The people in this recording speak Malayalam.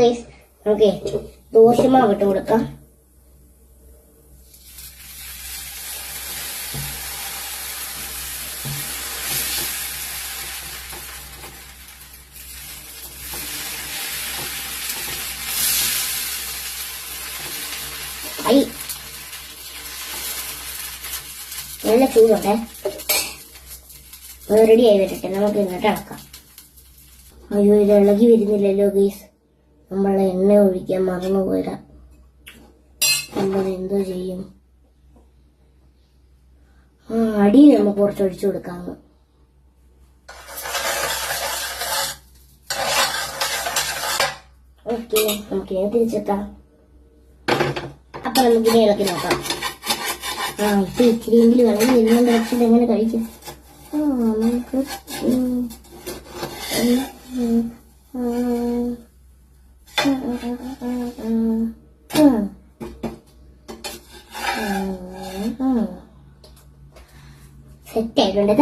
ഗൈസ് നമുക്ക് ദോശമാവ് ഇട്ട് കൊടുക്കാം. നല്ല ചൂടുണ്ടേ. റെഡി ആയി വരട്ടെ, നമുക്ക് ഇങ്ങോട്ട് ഇളക്കാം. അയ്യോ, ഇത് ഇളകി വരുന്നില്ലല്ലോ ഗൈസ്. നമ്മളെ എണ്ണ ഒഴിക്കാൻ മറന്നുപോരാ. നമ്മൾ എന്തോ ചെയ്യും? അടിയിൽ നമുക്ക് കുറച്ച് ഒഴിച്ചു കൊടുക്കാം. ഓക്കെ, നമുക്കിനെ തിരിച്ചെത്താം. അപ്പൊ നമുക്കിനെ ഇളക്കി നോക്കാം. ഇപ്പൊ ഇച്ചിരിയെങ്കിലും ഇളകി വരുന്നുണ്ട്. പക്ഷെ ഇതെങ്ങനെ കഴിക്കും? നമുക്ക് സെറ്റ് ആയിട്ടുണ്ട്.